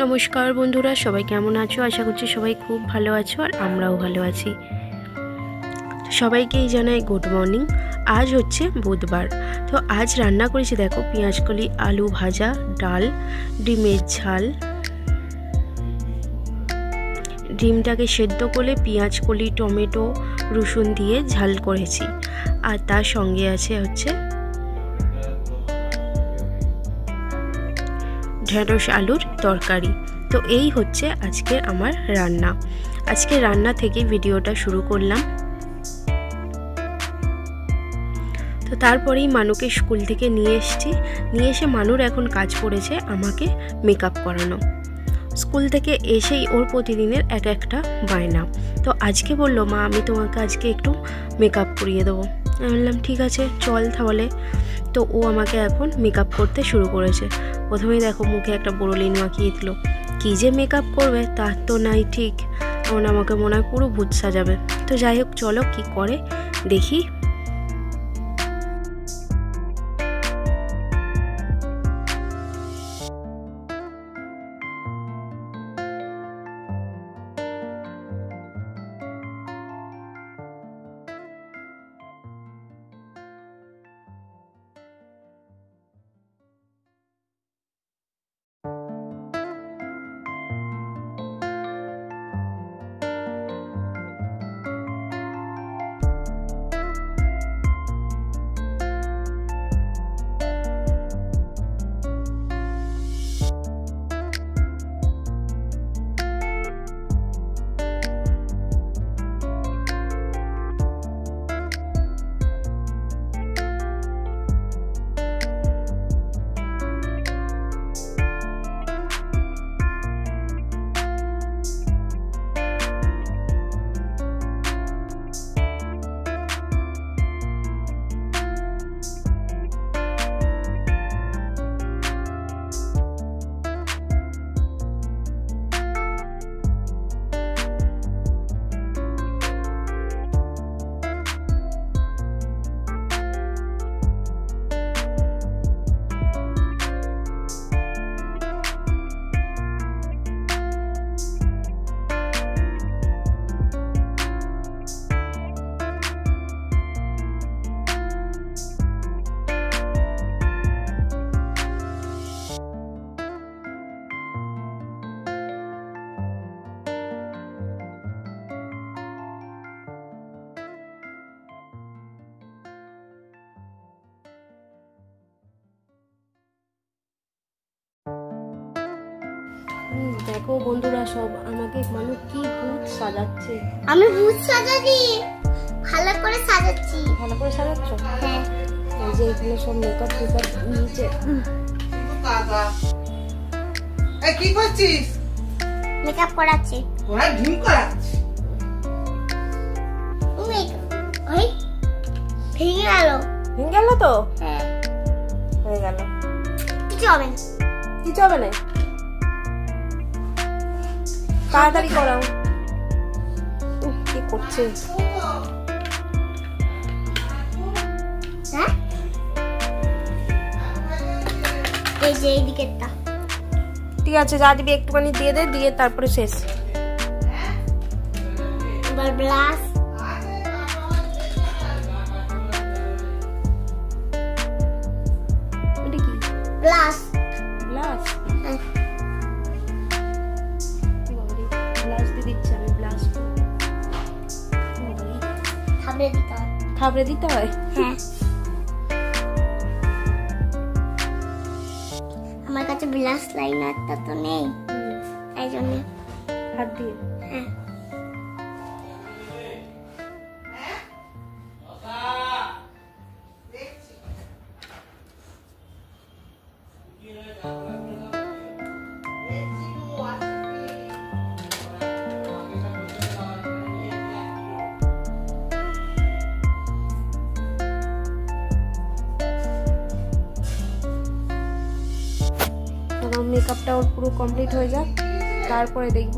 নমস্কার বন্ধুরা, সবাই কেমন আছো? আশা করছি সবাই খুব ভালো আছো আর আমরাও ভালো আছি। সবাইকেই জানাই গুড মর্নিং। আজ হচ্ছে বুধবার। তো আজ রান্না করেছি দেখো পেঁয়াজকলি, আলু ভাজা, ডাল, ডিমের ঝাল। ডিমটাকে সেদ্ধ করে পেঁয়াজকলি, টমেটো, রসুন দিয়ে ঝাল করেছি। আর তার সঙ্গে আছে হচ্ছে ঢেঁড়স আলুর তরকারি। তো এই হচ্ছে আজকের আমার রান্না। আজকে রান্না থেকে ভিডিওটা শুরু করলাম। তো তারপরেই মানুকে স্কুল থেকে নিয়ে এসে মানুর এখন কাজ পড়েছে আমাকে মেকআপ করানো। স্কুল থেকে এসেই ওর প্রতিদিনের এক একটা বায়না। তো আজকে বললো, মা আমি তোমাকে আজকে একটু মেকআপ করিয়ে দেবো। আমি বললাম ঠিক আছে চল তাহলে। তো ও আমাকে এখন মেকআপ করতে শুরু করেছে। প্রথমেই দেখো মুখে একটা বোরোলিন মাখিয়ে দিল। কী যে মেকআপ করবে তার তো নাই ঠিক। এখন আমাকে মনে হয় পুরো ভূত সাজাবে। তো যাই হোক চলো কি করে দেখি। দেখো বন্ধুরা, সব আমাকে মানুষ কি ভূত সাজাচ্ছে। আমি ভূত সাজাচ্ছি, ভালো করে সাজাচ্ছি। ভালো করে সাজাচ্ছ? হ্যাঁ। এই যে এগুলো সব মেকআপ টেকআপ নিচে। এই কি করছিস? মেকআপ করাচ্ছি। ওরা ঢিম করাচ্ছি। ওই ভেঙে গেল। ভেঙে গেল তো? হ্যাঁ হয়ে গেল। কিছু হবে না, কিছু হবে না, তাড়াতাড়ি করাও। কি করছে? হ্যাঁ এই যে এই দিকেরটা। ঠিক আছে, যা দিবি একটুখানি দিয়ে দে, দিয়ে তারপরে শেষ। এবার ব্লাশ। এটা কি? ব্লাশ। ব্লাশ? হ্যাঁ। ব্লাশ দিয়ে দিচ্ছি আমি। ব্লাশ থাবড়ে দিতে হয়। থাবড়ে দিতে হয়? হ্যাঁ। আমার কাছে ব্লাশ লাইনারটা তো নেই, তাই জন্য হাত দিয়ে। হ্যাঁ। মেকআপটা ওর পুরো কমপ্লিট হয়ে যাক, তারপরে দেখব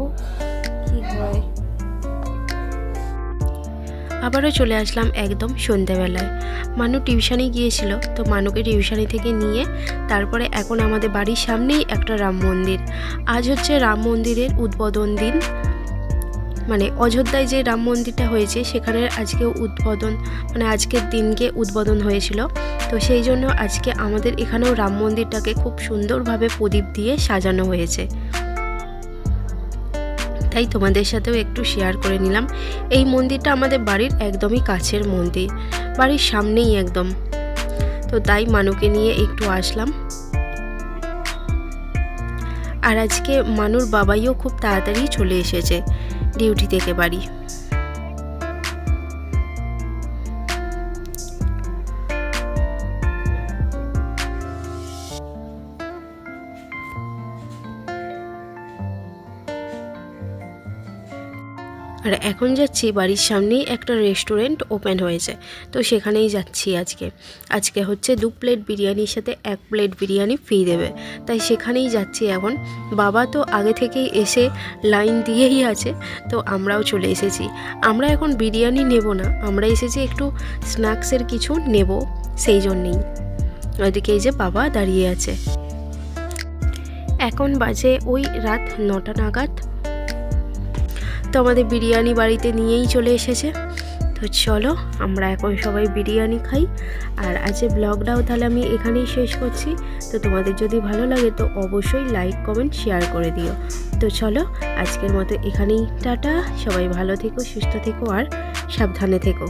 কি হয়। আবারও চলে আসলাম একদম সন্ধ্যাবেলায়। মানু টিউশনে গিয়েছিল, তো মানুকে টিউশনি থেকে নিয়ে তারপরে এখন আমাদের বাড়ির সামনেই একটা রাম মন্দির। আজ হচ্ছে রাম মন্দিরের উদ্বোধন দিন, মানে অযোধ্যায় যে রাম মন্দিরটা হয়েছে সেখানে আজকে উদ্বোধন, মানে আজকের দিনকে উদ্বোধন হয়েছিল। তো সেই জন্য আজকে আমাদের এখানেও রাম মন্দিরটাকে খুব সুন্দরভাবে প্রদীপ দিয়ে সাজানো হয়েছে, তাই তোমাদের সাথেও একটু শেয়ার করে নিলাম। এই মন্দিরটা আমাদের বাড়ির একদমই কাছের মন্দির, বাড়ির সামনেই একদম। তো তাই মানুকে নিয়ে একটু আসলাম। আর আজকে মানুর বাবাইও খুব তাড়াতাড়ি চলে এসেছে ডিউটি থেকে বাড়ি। আর এখন যাচ্ছি বাড়ির সামনেই একটা রেস্টুরেন্ট ওপেন হয়েছে, তো সেখানেই যাচ্ছি আজকে হচ্ছে 2 প্লেট বিরিয়ানির সাথে 1 প্লেট বিরিয়ানি ফ্রি দেবে, তাই সেখানেই যাচ্ছি এখন। বাবা তো আগে থেকেই এসে লাইন দিয়েই আছে, তো আমরাও চলে এসেছি। আমরা এখন বিরিয়ানি নেব না, আমরা এসেছি একটু স্ন্যাক্সের কিছু নেব, সেই জন্যেই। ওইদিকে এই যে বাবা দাঁড়িয়ে আছে। এখন বাজে ওই রাত 9টা নাগাদ। তো আমাদের বিরিয়ানি বাড়িতে নিয়েই চলে এসেছে। তো চলো আমরা এখন সবাই বিরিয়ানি খাই। আর আজকে ব্লগটাও তাহলে আমি এখানেই শেষ করছি। তো তোমাদের যদি ভালো লাগে তো অবশ্যই লাইক কমেন্ট শেয়ার করে দিও। তো চলো আজকের মতো এখানেই টাটা, সবাই ভালো থেকো, সুস্থ থেকো আর সাবধানে থেকো।